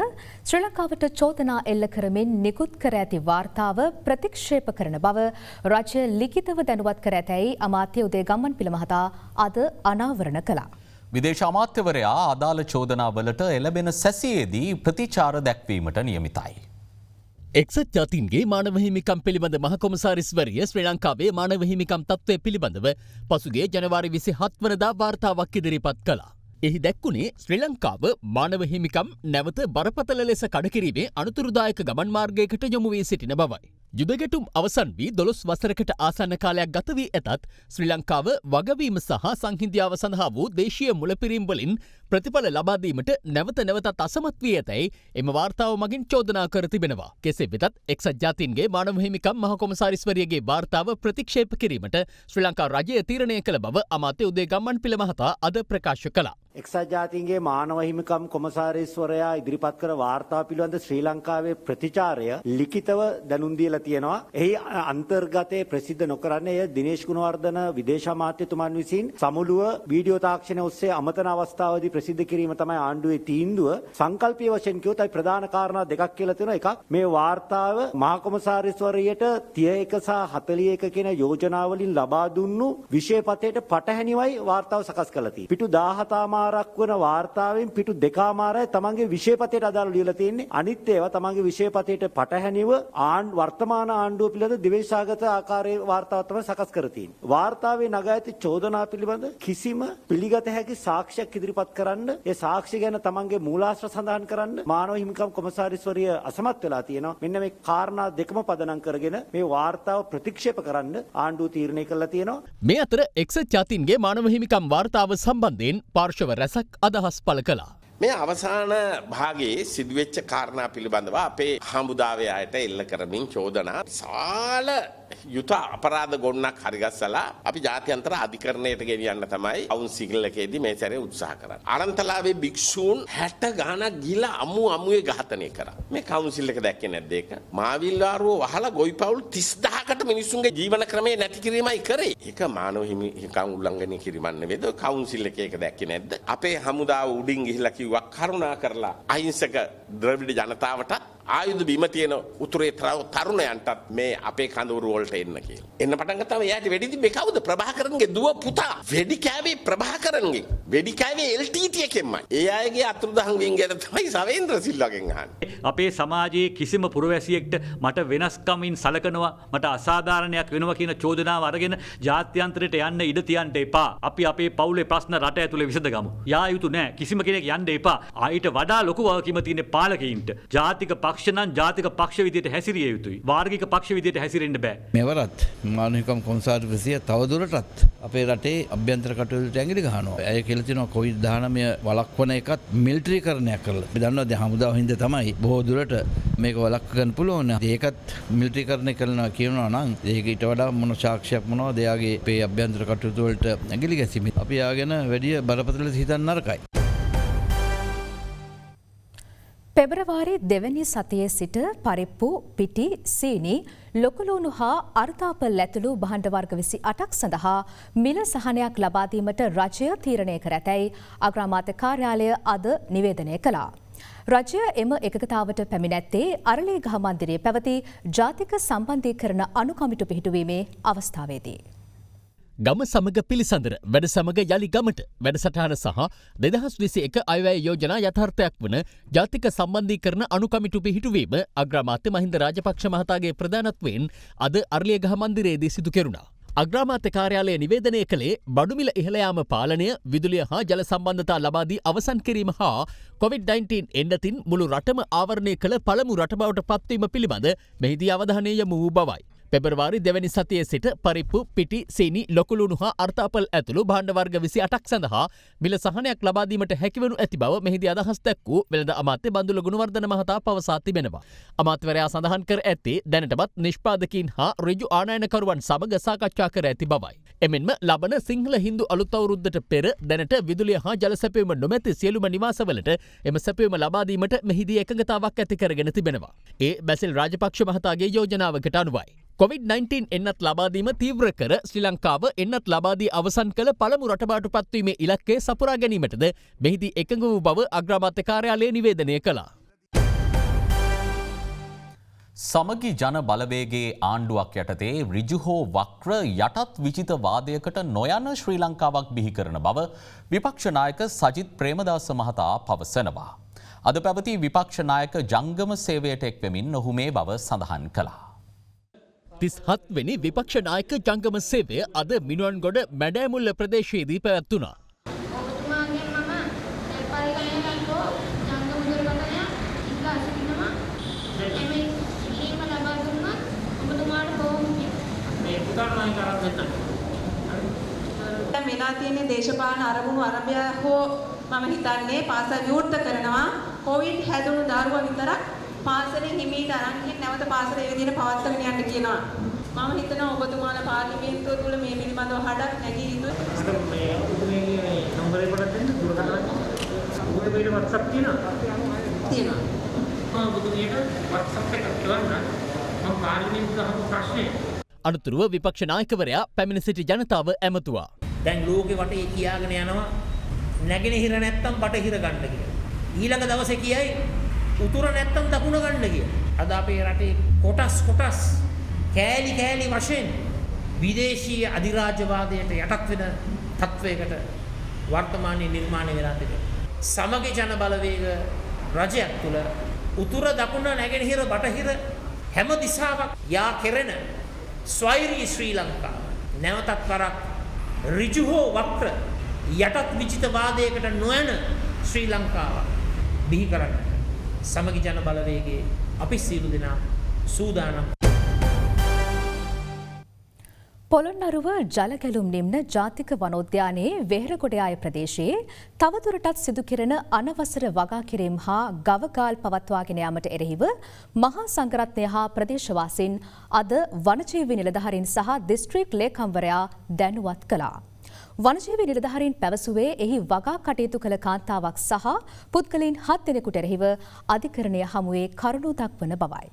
ශ්‍රී ලංකාවට චෝදනා එල්ල කරමින් නිකුත් කර ඇති වාර්තාව ප්‍රතික්ෂේප කරන බව රජය ලිඛිතව දැනුවත් කර ඇතැයි අමාත්‍ය උදේ ගම්මන්පිල මහතා අද අනාවරණ කළා. විදේශ අමාත්‍යවරයා අදාළ චෝදනාවලට එළබෙන සැසියේදී ප්‍රතිචාර දැක්වීමට නියමිතයි. එක්සත් ජාතීන්ගේ මානව හිමිකම් පිළිබඳ මහකොමසාරිස්වරිය ශ්‍රී ලංකාවේ මානව හිමිකම් තත්ත්වය පිළිබඳව පසුගිය ජනවාරි 27 වනදා වාර්තාවක් ඉදිරිපත් කළා. එහි දැක්වුණේ ශ්‍රී ලංකාව මානව හිමිකම් නැවත බරපතල ලෙස කඩකිරීමේ අනුතුරුදායක ගමන් මාර්ගයකට යොමු වී සිටින බවයි. යුදගැටුම් අවසන් වී 12 වසරකට ආසන්න කාලයක් ගත වී ඇතත් ශ්‍රී ලංකාව වගවීම සහ සංහිඳියාව සඳහා වූ දේශීය මුලපිරීම් වලින් ප්‍රතිඵල ලබා දීමට නැවත නැවතත් අසමත් වී ඇතැයි එම වාර්තාව මගින් චෝදනා කර තිබෙනවා. කෙසේ වෙතත් එක්සත් ජාතීන්ගේ මානව හිමිකම් මහ කොමසාරිස්වරියගේ වාර්තාව ප්‍රතික්ෂේප කිරීමට ශ්‍රී ලංකා රජය තීරණය කළ බව අමාත්‍ය උදේ ගම්මන්පිල මහතා අද ප්‍රකාශ කළා. එක්සත් ජාතීන්ගේ මානව හිමිකම් කොමසාරිස්වරයා ඉදිරිපත් කර වාර්තාව පිළිබඳ ශ්‍රී ලංකාවේ ප්‍රතිචාරය ලිඛිතව දැනුම් දීලා තියෙනවා. එහි අන්තර්ගතයේ ප්‍රසිද්ධ නොකරන්නේ එය දිනේෂ් ගුණවර්ධන විදේශ අමාත්‍යතුමන් විසින් සමුළුව වීඩියෝ තාක්ෂණය ඔස්සේ අමතන අවස්ථාවේදී ප්‍රසිද්ධ කිරීම තමයි ආණ්ඩුවේ තීන්දුව. සංකල්පීය වශයෙන් කියොත් අයි ප්‍රධාන කාරණා දෙකක් කියලා තියෙනවා. එකක් මේ වාර්තාව මහා කොමසාරිස්වරයට 31 සහ 41 කියන යෝජනා වලින් ලබා දුන්නු විෂයපතේට පටහැනිවයි වාර්තාව සකස් කරලා තියෙන්නේ. පිටු 17 මාරක් වන වාර්තාවෙන් පිටු 2මාරයි තමන්ගේ විෂයපතේට අදාළ ලියලා තියෙන්නේ. අනිත් ඒවා තමන්ගේ විෂයපතේට පටහැනිව වර්තමාන ආණ්ඩුව පිළිබඳ දිවේශාගත ආකාරයේ වාර්තාවක් තමයි සකස් කර තියෙන්නේ. වාර්තාවේ නගා ඇති චෝදනා පිළිබඳ කිසිම පිළිගත හැකි සාක්ෂියක් ඉදිරිපත් කරන්න, ඒ සාක්ෂි ගැන තමන්ගේ මූලාශ්‍ර සඳහන් කරන්න මානව හිමිකම් කොමසාරිස්වරිය අසමත් වෙලා තියෙනවා. මෙන්න මේ කාරණා දෙකම පදනම් කරගෙන මේ වාර්තාව ප්‍රතික්ෂේප කරන්න ආණ්ඩුව තීරණය කළා තියෙනවා. මේ අතර එක්සත් ජාතීන්ගේ මානව හිමිකම් වාර්තාව සම්බන්ධයෙන් පාර්ශව රැසක් අදහස් පළ කළා. මේ අවසාන භාගයේ සිදුවෙච්ච කාරණා පිළිබඳව අපේ හමුදාවේ අයට එල්ල කරමින් චෝදනා සාල යුත අපරාධ ගොන්නක් හරිගස්සලා අපි ජාත්‍යන්තර අධිකරණයට ගෙනියන්න තමයි කවුන්සිල් එකේදී මේ සැරේ උත්සාහ කරන්නේ. අරන්තලාවේ භික්ෂූන් 60 ගාණක් ගිහලා අමුවේ ඝාතනය කරා. මේ කවුන්සිල් එක දැක්කේ නැද්ද ඒක? මාවිල්ලාරුව වහලා ගොවිපවුල් 30000කට මිනිස්සුන්ගේ ජීවන ක්‍රමය නැති කිරීමයි කරේ. ඒක මානව හිමිකම් උල්ලංඝනය කිරීමක් නෙවෙයිද? කවුන්සිල් එකේ ඒක දැක්කේ නැද්ද? අපේ හමුදාව උඩින් ගිහිල්ලා කිව්වා කරුණා කරලා අහිංසක ද්‍රවිඩ ජනතාවට ආයුධ බිම තියෙන උතුරේ තරුණයන්ටත් මේ අපේ කඳවුරු වලට එන්න කියලා. එන්න පටන් ගත්තාම එයාට වෙඩි තිබ්බේ කවුද? ප්‍රභාකරන්ගේ දුව පුතා. වෙඩි කෑවේ ප්‍රභාකරන්ගේ. වෙඩි කෑවේ LTT එකෙන්මයි. ඒ අයගේ අතුරුදහන් වෙන් ගැන තමයි සවේන්ද්‍ර සිල්වාගෙන් අහන්නේ. අපේ සමාජයේ කිසිම පුරවැසියෙක්ට මට වෙනස්කමින් සලකනවා, මට අසාධාරණයක් වෙනවා කියන චෝදනාව අරගෙන ජාත්‍යන්තරයට යන්න ඉඩ තියන්න එපා. අපි අපේ පවුලේ ප්‍රශ්න රට ඇතුලේ විසඳගමු. යා යුතු නෑ. කිසිම කෙනෙක් යන්න එපා. ආයිට වඩා ලොකු වගකීම තියෙන පාලකයින්ට. ජාතික පක්ෂ නම් ජාතික පක්ෂ විදියට හැසිරිය යුතුයි. වාර්ගික පක්ෂ විදියට හැසිරෙන්න බෑ. මෙවරත් මානව හිමිකම් කොමසාරිස්වරිය තවදුරටත් අපේ රටේ අභ්‍යන්තර කටයුතු ඇඟිලි ගහනවා. අය කියලා තියෙනවා COVID-19 වළක්වන එකත් මිලිටරිකරණයක් කරලා. අපි දන්නවා දැන් හමුදාව හින්දා තමයි බොහෝ දුරට මේක වළක්ව ගන්න පුළුවන්. ඒකත් මිලිටරිකරණය කරනවා කියනවා නම් ඒක ඊට වඩා මොන සාක්ෂියක් මොනවද එයාගේ අපේ අභ්‍යන්තර කටයුතු වලට ඇඟිලි ගැසීම. අපි යාගෙන වැඩි බරපතල හිතන්න නරකයි. පෙබරවාරි 2 වෙනි සතියේ සිට පරිප්පු, පිටි, සීනි, ලොකුලුණු හා අර්තාපල් ඇතුළු භාණ්ඩ වර්ග 28ක් සඳහා මිල සහනයක් ලබා දීමට රජය තීරණය කර ඇතැයි අග්‍රාමාත්‍ය කාර්යාලය අද නිවේදනය කළා. රජය එම එකකතාවට පැමිණ ඇත්තේ අරලියගහ මන්දිරයේ පැවති ජාතික සම්බන්ධීකරණ අනුකමිටු පිහිටුවීමේ අවස්ථාවේදී. ගම සමග පිළිසඳර වැඩ සමග යළි ගමට වැඩසටහන සහ 2021 අයවැය යෝජනා යථාර්ථයක් වන ජාතික සම්බන්ධීකරණ අනුකමිටු පිහිටුවීම අග්‍රාමාත්‍ය මහින්ද රාජපක්ෂ මහතාගේ ප්‍රධානත්වයෙන් අද අරලියගහ මන්දිරයේදී සිදු කෙරුණා. අග්‍රාමාත්‍ය කාර්යාලය නිවේදනය කළේ බඩුමිල ඉහළ යාම පාලනය, විදුලිය හා ජල සම්බන්ධතා ලබා දී අවසන් කිරීම හා COVID-19 එන්නතින් මුළු රටම ආවරණය කළ පළමු රට බවට පත්වීම පිළිබඳ මෙහිදී අවධානය යොමු වූ බවයි. පෙබරවාරි 2 වෙනි සතියේ සිට පරිප්පු, පිටි, සීනි, ලොකුලුණු හා අර්ථාපල් ඇතුළු භාණ්ඩ වර්ග 28ක් සඳහා මිල සහනයක් ලබා දීමට හැකිවනු ඇති බව මෙහිදී අදහස් දැක්වූ වෙළඳ අමාත්‍ය බන්දුල ගුණවර්ධන මහතා පවසා තිබෙනවා. අමාත්‍යවරයා සඳහන් කර ඇත්තේ දැනටමත් නිෂ්පාදකීන් හා ඍජු ආනයනකරුවන් සමග සාකච්ඡා කර ඇති බවයි. එමෙන්ම ලබන සිංහල හින්දු අලුත් අවුරුද්දට පෙර දැනට විදුලිය හා ජල සැපයීම නොමැති සියලුම නිවාසවලට එම සැපයීම ලබා දීමට මෙහිදී එකඟතාවක් ඇති කරගෙන තිබෙනවා. ඒ බැසිල් රාජපක්ෂ මහතාගේ යෝජනාවකට අනුවයි. COVID-19 එන්නත් ලබාදීම තීව්‍ර කර ශ්‍රී ලංකාව එන්නත් ලබාදී අවසන් කළ පළමු රටබාට පත්වීමේ ඉලක්කය සපුරා ගැනීමටද මෙහිදී එකඟ වූ බව අග්‍රාමාත්‍ය කාර්යාලය නිවේදනය කළා. සමගි ජන බලවේගේ ආණ්ඩුවක් යටතේ ඍජු හෝ වක්‍ර යටත් විචිත වාදයකට නොයන ශ්‍රී ලංකාවක් බිහි කරන බව විපක්ෂ නායක සජිත් ප්‍රේමදාස මහතා පවසනවා. අද පැවති විපක්ෂ නායක ජංගම සේවයට එක්වෙමින් ඔහු මේ බව සඳහන් කළා. 37 වෙනි විපක්ෂ නායක ජංගම සේවය අද මිනුවන්ගොඩ මැඩෑමුල්ල ප්‍රදේශයේදී පැවැත්වුණා. වෙලා තියෙන දේශපාලන අරමුණු අරබය හෝ මම හිතන්නේ පාසල් විවෘත කරනවා. කොවිඩ් හැදුණු දරුවා විතරක් පාසලෙන් හිමීට අරන් ගිහින් නැවත පාසල ඒ විදිහට පවත්වාගෙන යන්න කියනවා. මම හිතනවා ඔබතුමාලා පාර්ලිමේන්තුව තුල මේ පිළිබඳව හඩක් නැගී යුතුයි. මට මේ ඔබතුමීගේ නම්බරේ පොඩක් දෙන්න දුරකථන. ඔබතුමීට WhatsApp තියෙනවා? තියෙනවා. මම ඔබතුමීට WhatsApp එකක් කරන්න. මම පාර්ලිමේන්තුවට අහපු ප්‍රශ්නේ. අනුතුරුව විපක්ෂ නායකවරයා පැමිණ සිටි ජනතාව ඇමතුවා. දැන් ලෝකෙ වටේ කියාගෙන යනවා නැගෙනහිර නැත්තම් බටහිර ගන්න කියලා. ඊළඟ දවසේ කියයි උතුර නැත්තම් දකුණ ගන්න කියලා. අද අපේ රටේ කොටස් කෑලි වශයෙන් විදේශීය අධිරාජ්‍යවාදයට යටත් වෙන තත්වයකට වර්තමානයේ නිර්මාණය වෙලා තිබෙනවා. සමගි ජන බලවේග රජයක් තුළ උතුර දකුණ නැගෙනහිර බටහිර හැම දිශාවක් යා කෙරෙන ස්වෛරී ශ්‍රී ලංකාව නැවතත් වරක් ඍජු හෝ වක්‍ර යටත් විචිත වාදයකට නොයන ශ්‍රී ලංකාව බිහි කරන්නට සමගි ජන බලවේගයේ අපි සියලු දෙනා සූදානම්. පොළොන්නරුව ජලගැලුම් නිම්න ජාතික වනෝද්‍යානයේ වෙහෙරගොඩයාය ප්‍රදේශයේ තවදුරටත් සිදු කෙරෙන අනවසර වගා කිරීම් හා ගවගාල් පවත්වාගෙන යාමට එරෙහිව මහා සංඝරත්නය හා ප්‍රදේශවාසීන් අද වනජීවි නිලධාරීන් සහ දිස්ත්‍රික් ලේකම්වරයා දැනුවත් කළා. වනජීවි නිලධාරීන් පැවසුවේ එහි වගා කටයුතු කළ කාන්තාවක් සහ පුද්ගලයන් 7 දෙනෙකුට එරෙහිව අධිකරණය හමුවේ කරුණු දක්වන බවයි.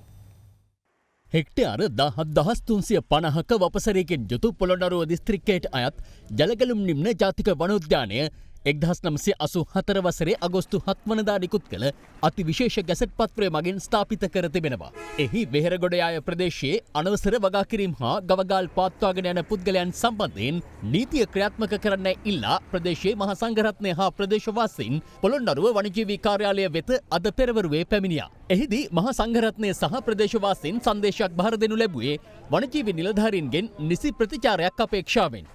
හෙක්ටයාර 17,350ක වපසරයකින් යුතු පොළොන්නරුව දිස්ත්‍රික්කයට අයත් ජලගැලුම් නිම්න ජාතික වනෝද්‍යානය 1984 වසරේ අගෝස්තු 7 වනදා නිකුත් කළ අති විශේෂ ගැසට් පත්‍රය මගින් ස්ථාපිත කර තිබෙනවා. එහි වෙහෙරගොඩයාය ප්‍රදේශයේ අනවසර වගා කිරීම හා ගවගාල් පවත්වාගෙන යන පුද්ගලයන් සම්බන්ධයෙන් නීතිය ක්‍රියාත්මක කරන්න ඉල්ලා ප්‍රදේශයේ මහා සංඝරත්නය හා ප්‍රදේශවාසීන් පොළොන්නරුව වනජීවී කාර්යාලය වෙත අද පෙරවරුවේ පැමිණියා. එහිදී මහා සංඝරත්නය සහ ප්‍රදේශවාසීන් සංදේශයක් බහර දෙනු ලැබුවේ වනජීවි නිලධාරීන්ගෙන් නිසි ප්‍රතිචාරයක් අපේක්ෂාවෙන්.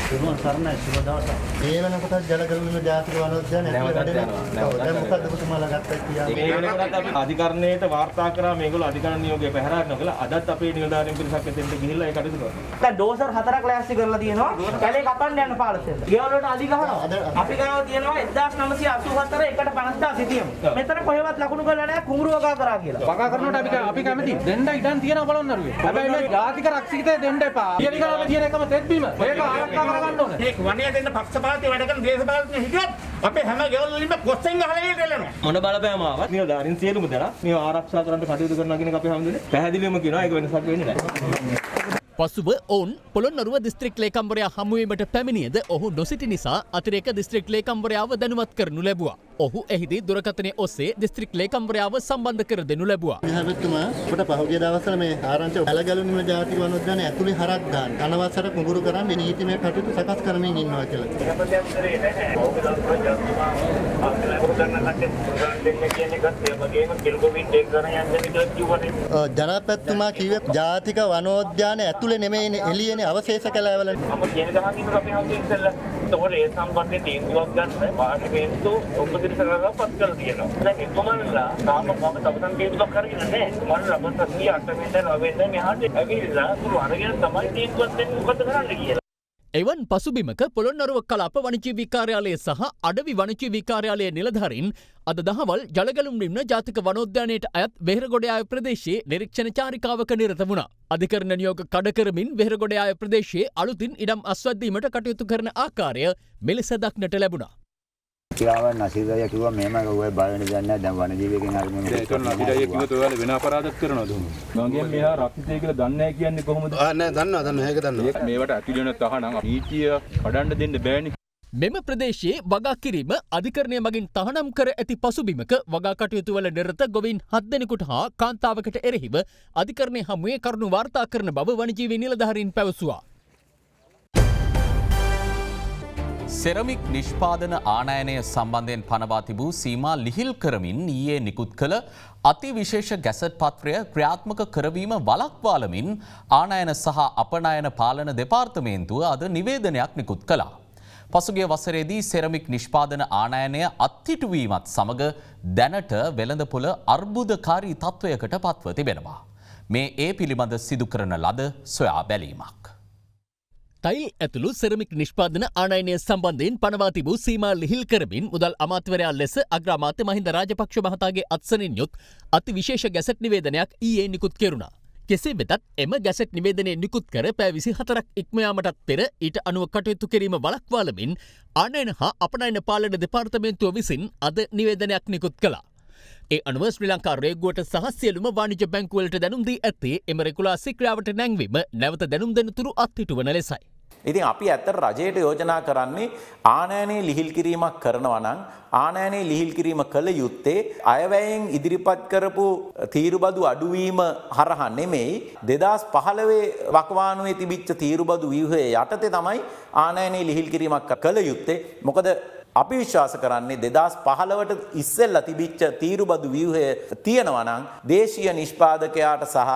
සුබ සරණයි සුබ දවසක්. මේ වෙනකොට ජලගැලුම් ජාතික වනෝද්‍යානය දැන් මොකද්ද ඔබතුමාලා ගත්තා කියන්නේ? මේ වෙනකොට අපි අධිකරණයට වාර්තා කරා මේගොල්ලෝ අධිකරණ නියෝගය පැහැරගෙන කළා. අදත් අපේ නිලධාරීන් පිරිසක් එතෙන්ට ගිහිල්ලා ඒ කටයුතු කරනවා. දැන් ඩෝසර් 4ක් ලෑස්ති කරලා තියෙනවා. කැලේ කපන්න යන පාලසෙන්ද. ගෙවල් වලට අලි ගහනවා. අපි ගාව තියෙනවා 1984 එකට 50 සිටියමු. මෙතන කොහෙවත් ලකුණු කරලා නැහැ කුඹුරු වගා කරා කියලා. වගා කරනකොට අපි කැමති දෙන්න ඉඩම් තියෙනවා බලන්නරුවේ. හැබැයි මේ ජාතික රක්ෂිතය දෙන්න එපා. පිළිගාව තියෙන එකම තෙත්බීම. ඒක ආරක්ෂා කරගන්න ඕනේ. මේ වණිය දෙන්න පක්ෂපාතී වැඩ කරන දේශපාලනඥයෝ හිටියොත් අපේ හැම ගෙවල් වලින්ම කොස්සෙන් ගහලා ඉල්ලනවා. මොන බලපෑම ආවත් නිලධාරීන් සියලුම දෙනා මේව ආරක්ෂා කරන්න කටයුතු කරනවා කියන එක අපි හැමදෙන්නේ පැහැදිලිවම කියනවා. ඒක වෙනසක් වෙන්නේ නැහැ. පසුව ඔවුන් පොළොන්නරුව දිස්ත්‍රික් ලේකම්වරයා හමුවීමට පැමිණියද ඔහු නොසිටි නිසා අතිරේක දිස්ත්‍රික් ලේකම්වරයාව දැනුවත් කරනු ලැබුවා. ඔහු එහිදී දුරකථනය ඔස්සේ දිස්ත්‍රික් ලේකම්වරයාව සම්බන්ධ කර දෙනු ලැබුවා. මෙහාතුමා අපට පහුගිය දවස්වල මේ ආරංචි ඇලගලුනිම ජාතික වනෝද්‍යානයේ ඇතුලේ හරක් ගන්න අනවසර කුඹුරු කරන් නීතිමය කටයුතු සකස් කරමින් ඉන්නවා කියලා. ජනාධිපතිතුමා කිව්වේ ජාතික වනෝද්‍යානයේ ඇතුලේ නෙමෙයිනේ එළියනේ අවශේෂ කැලෑවල. මම කියන ගමන් ඉන්න අපි හවුස් ඉස්සෙල්ලා ඒතකොට ඒ සම්බන්ධයෙන් තීන්දුවක් ගන්න පාර්ලිමේන්තු උපදෙස් පත් කරලා තියෙනවා. දැන් එතුමන්ලා තාම මම තවසන් තීන්දුවක් කරගෙන නැහැ. මම ලබන 8 වෙනිදා 9 වෙනිදා මෙහාට ඇවිල්ලා තුරු අරගෙන තමයි තීන්දුවක් දෙන්නේ මොකද කරන්න කියලා. එවන් පසුබිමක පොළොන්නරුව කලාප වනජීවී කාර්යාලය සහ අඩවි වනජීවී කාර්යාලයේ නිලධාරීන් අද දහවල් ජලගලුම් නිම්න ජාතික වනෝද්‍යානයට අයත් වෙහෙරගොඩයාය ප්‍රදේශයේ නිරීක්ෂණ චාරිකාවක නිරත වුණා. අධිකරණ නියෝග කඩ කරමින් වෙහෙරගොඩයාය ප්‍රදේශයේ අලුතින් ඉඩම් අස්වැද්දීමට කටයුතු කරන ආකාරය මෙලෙස දක්නට ලැබුණා. කියාව නසීදය කිව්වා මෙහෙම ඔය බය වෙන දෙයක් නැහැ. දැන් වනජීවිකෙන් හරි මෙහෙම ඒක නසීදය කිව්වොත් ඔයාලා වෙන අපරාධයක් කරනවද උඹ? මගෙන් මෙහා රක්ෂිතය කියලා දන්නේ නැහැ කියන්නේ කොහොමද? නෑ දන්නවා ඒක දන්නවා. මේවට ඇතුළේ වෙන තහනම් නීතිය කඩන්න දෙන්න බෑනේ. මෙම ප්‍රදේශයේ වගා කිරීම අධිකරණය මගින් තහනම් කර ඇති පසුබිමක වගා කටයුතු වල නිරත ගොවීන් 7 දෙනෙකුට හා කාන්තාවකට එරෙහිව අධිකරණය හමුවේ කරුණු වාර්තා කරන බව වනජීවී නිලධාරීන් පැවසුවා. සෙරමික් නිෂ්පාදන ආනයනය සම්බන්ධයෙන් පනවා තිබූ සීමා ලිහිල් කරමින් ඊයේ නිකුත් කළ අතිවිශේෂ ගැසට් පත්‍රය ක්‍රියාත්මක කරවීම වළක්වාලමින් ආනයන සහ අපනයන පාලන දෙපාර්තමේන්තුව අද නිවේදනයක් නිකුත් කළා. පසුගිය වසරේදී සෙරමික් නිෂ්පාදන ආනයනය අත්හිටුවීමත් සමග දැනට වෙළඳපොළ අර්බුදකාරී තත්ත්වයකට පත්ව තිබෙනවා. මේ ඒ පිළිබඳ සිදු කරන ලද සොයා බැලීමක්. තයිල් ඇතුළු සෙරමික් නිෂ්පාදන ආනයනය සම්බන්ධයෙන් පනවා තිබූ සීමා ලිහිල් කරමින් මුදල් අමාත්‍යවරයා ලෙස අග්‍රාමාත්‍ය මහින්ද රාජපක්ෂ මහතාගේ අත්සනින් යුත් අති විශේෂ ගැසට් නිවේදනයක් ඊයේ නිකුත් කෙරුණා. කෙසේ වෙතත් එම ගැසට් නිවේදනය නිකුත් කර පැය 24ක් ඉක්මයාමටත් පෙර ඊට අනුව කටයුතු කිරීම වළක්වාලමින් ආනයන හා අපනයන පාලන දෙපාර්තමේන්තුව විසින් අද නිවේදනයක් නිකුත් කළා. ඒ අනුව ශ්‍රී ලංකා රේගුවට සහ සියලුම වාණිජ බැංකුවලට දැනුම් දී ඇත්තේ එම රෙගුලාසි ක්‍රියාවට නැංවීම නැවත දැනුම් දෙන තුරු අත්හිටුවන ලෙසයි. ඉතින් අපි ඇත්තට රජයට යෝජනා කරන්නේ ආනයනයේ ලිහිල් කිරීමක් කරනවා නම් ආනයනයේ ලිහිල් කිරීම කළ යුත්තේ අයවැයෙන් ඉදිරිපත් කරපු තීරුබදු අඩුවීම හරහා නෙමෙයි 2015 වකවානුවේ තිබිච්ච තීරුබදු ව්‍යුහය යටතේ තමයි ආනයනයේ ලිහිල් කිරීමක් කළ යුත්තේ. මොකද අපි විශ්වාස කරන්නේ 2015ට ඉස්සෙල්ලා තිබිච්ච තීරුබදු ව්‍යුහය තියෙනවා නම් දේශීය නිෂ්පාදකයාට සහ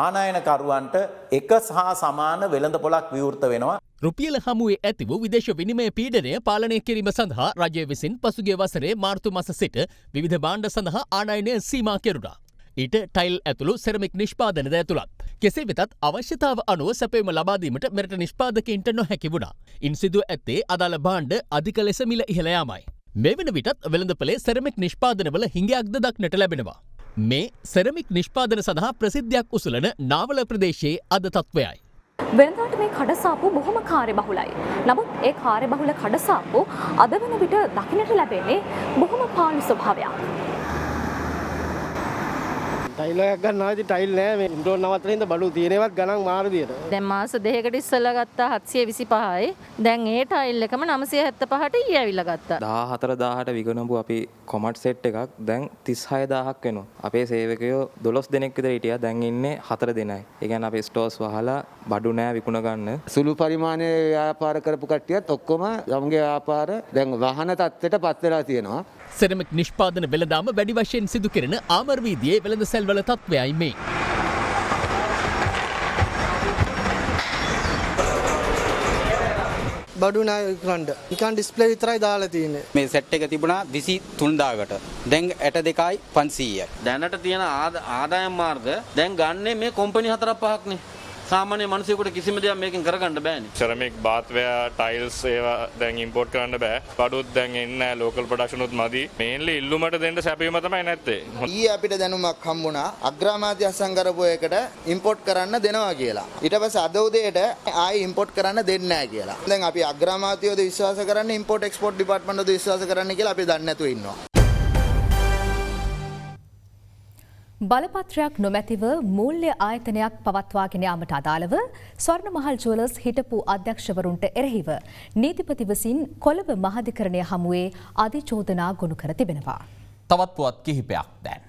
ආනයනකරුවන්ට එක සහ සමාන වෙළඳපොළක් විවෘත වෙනවා. රුපියල හමුවේ ඇති වූ විදේශ විනිමය පීඩනය පාලනය කිරීම සඳහා රජය විසින් පසුගිය වසරේ මාර්තු මාස සිට විවිධ භාණ්ඩ සඳහා ආනයනය සීමා කෙරුණා. ඊට ටයිල් ඇතුළු සෙරමික් නිෂ්පාදනද ඇතුළත්. කෙසේ වෙතත් අවශ්‍යතාව අනුව සැපයීම ලබා දීමට මෙරට නිෂ්පාදකයින්ට නොහැකි වුණා. ඉන් සිදුව ඇත්තේ අදාළ භාණ්ඩ අධික ලෙස මිල ඉහළ යාමයි. මේ වන විටත් වෙළඳපොලේ සෙරමික් නිෂ්පාදනවල හිඟයක්ද දක්නට ලැබෙනවා. මේ සෙරමික් නිෂ්පාදන සඳහා ප්‍රසිද්ධියක් උසුලන නාවල ප්‍රදේශයේ අද තත්ත්වයයි. වෙනදාට මේ කඩසාප්පු බොහොම කාර්යබහුලයි. නමුත් ඒ කාර්යබහුල කඩසාප්පු අද වන විට දකින්නට ලැබෙන්නේ බොහොම පාළු ස්වභාවයක්. ටයිල් එකක් ගන්නවා ඉතින් ටයිල් නෑ මේ ඉන්ට්‍රෝල් නවත්තලා ඉඳ බඩු තියෙනවත් ගණන් මාරු විදියට. දැන් මාස දෙකකට ඉස්සෙල්ලා ගත්තා 725යි. දැන් ඒ ටයිල් එකම 975ට ඊයේ ඇවිල්ලා ගත්තා. 14000ට විකුණපු අපි කොමට් සෙට් එකක් දැන් 36000ක් වෙනවා. අපේ සේවකයෝ 12 දෙනෙක් විතර හිටියා. දැන් ඉන්නේ 4 දෙනයි. ඒ කියන්නේ අපේ ස්ටෝර්ස් වහලා බඩු නෑ විකුණ ගන්න. සුළු පරිමාණයේ ව්‍යාපාර කරපු කට්ටියත් ඔක්කොම යම්ගේ ව්‍යාපාර දැන් වහන තත්ත්වයට පත් වෙලා තියෙනවා. සෙරමික් නිෂ්පාදන වෙළඳාම වැඩි වශයෙන් සිදු කෙරෙන ආමර වීදියේ වෙළඳ සැල්වල තත්ත්වයයි මේ. බඩු නෑ විකුණන්න. නිකන් ඩිස්ප්ලේ විතරයි දාලා තියෙන්නේ. මේ සෙට් එක තිබුණා 23000කට. දැන් 82යි 500යි. දැනට තියෙන ආදායම් මාර්ග දැන් ගන්නේ මේ කම්පැනි 4-5ක්නේ. සාමාන්‍ය මිනිසෙකුට කිසිම දෙයක් මේකෙන් කරගන්න බෑනේ. සෙරමික් බාත්වැයර් ටයිල්ස් ඒවා දැන් ඉම්පෝට් කරන්න බෑ. බඩුත් දැන් එන්නේ නැහැ. ලෝකල් ප්‍රොඩක්ෂන් උත් මදි. මේන්ලි ඉල්ලුමට දෙන්න සැපීම තමයි නැත්තේ. ඊයේ අපිට දැනුමක් හම්බුණා අග්‍රාමාත්‍ය අසං කරපු එකට ඉම්පෝට් කරන්න දෙනවා කියලා. ඊට පස්සේ අද උදේට ආයි ඉම්පෝට් කරන්න දෙන්නේ නැහැ කියලා. දැන් අපි අග්‍රාමාත්‍යවද විශ්වාස කරන්නේ ඉම්පෝට් එක්ස්පෝර්ට් ඩිපාර්ට්මන්ට්වද විශ්වාස කරන්නේ කියලා අපි දන්නේ නැතුව ඉන්නවා. බලපත්‍රයක් නොමැතිව මූල්‍ය ආයතනයක් පවත්වාගෙන යාමට අදාළව ස්වර්ණමහල් ජුවලර්ස් හිටපු අධ්‍යක්ෂවරුන්ට එරෙහිව නීතිපති විසින් කොළඹ මහාධිකරණය හමුවේ අධිචෝදනා ගොනු කර තිබෙනවා. තවත් පුවත් කිහිපයක් දැන්.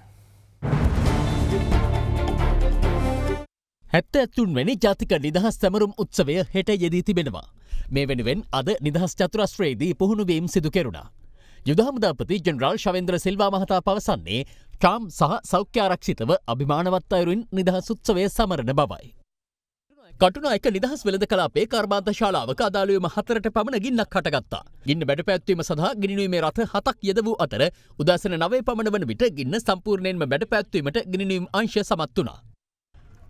73 වැනි ජාතික නිදහස් සැමරුම් උත්සවය හෙට යෙදී තිබෙනවා. මේ වෙනුවෙන් අද නිදහස් චතුරස්‍රයේදී පුහුණුවීම් සිදු කෙරුණා. යුද හමුදාපති ජෙනරාල් ශවේන්ද්‍ර සිල්වා මහතා පවසන්නේ ට්‍රාම් සහ සෞඛ්‍ය ආරක්ෂිතව අභිමානවත් අයුරින් නිදහස් උත්සවය සමරන බවයි. කටුනායක නිදහස් වෙළඳ කලාපේ කර්මාන්ත ශාලාවක අදාළවීම 4ට පමණ ගින්නක් හටගත්තා. ගින්න බැඩපැවැත්වීම සඳහා ගිනිනීමේ රථ 7ක් යෙද වූ අතර උදෑසන 9 පමණ වන විට ගින්න සම්පූර්ණයෙන්ම බැඩපැවැත්වීමට ගිනිනීම් අංශය සමත් වුණා.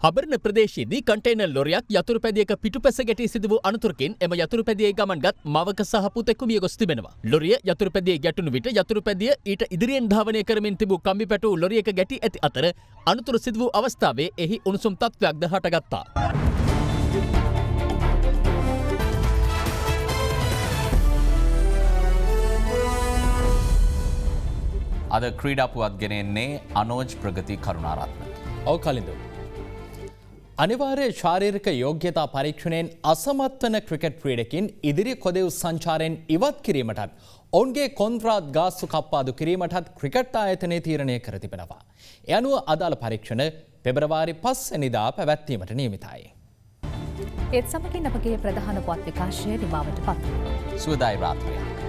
හබර්ණ ප්‍රදේශයේදී කන්ටේනර් ලොරියක් යතුරු පැදියක පිටුපැස ගැටී සිදු වූ අනතුරකින් එම යතුරු පැදියේ ගමන්ගත් මවක සහ පුතෙකු මිය ගොස් තිබෙනවා. ලොරිය යතුරු පැදියේ ගැටුණු විට යතුරු පැදිය ඊට ඉදිරියෙන් ධාවනය කරමින් තිබූ කම්බි පැටවූ ලොරියක ගැටි ඇති අතර අනතුරු සිදු වූ අවස්ථාවේ එහි උණුසුම් තත්ත්වයක්ද හටගත්තා. අද ක්‍රීඩා පුවත් ගෙනෙන්නේ අනෝජ් ප්‍රගති කරුණාරත්න. ඔව් කලින්ද. අනිවාර්ය ශාරීරික යෝග්‍යතා පරීක්ෂණයෙන් අසමත් වන ක්‍රිකට් ක්‍රීඩකින් ඉදිරි කොදෙව් සංචාරයෙන් ඉවත් කිරීමටත් ඔවුන්ගේ කොන්ත්‍රාත් ගාස්තු කප්පාදු කිරීමටත් ක්‍රිකට් ආයතනය තීරණය කර තිබෙනවා. ඒ අනුව අදාළ පරීක්ෂණ පෙබරවාරි 5 වෙනිදා පැවැත්වීමට නියමිතයි. ඒත් සමගින් අපගේ ප්‍රධාන පුවත් විකාශය නිමාවට පත් වෙනවා. සුවදායි රාත්‍රියක්.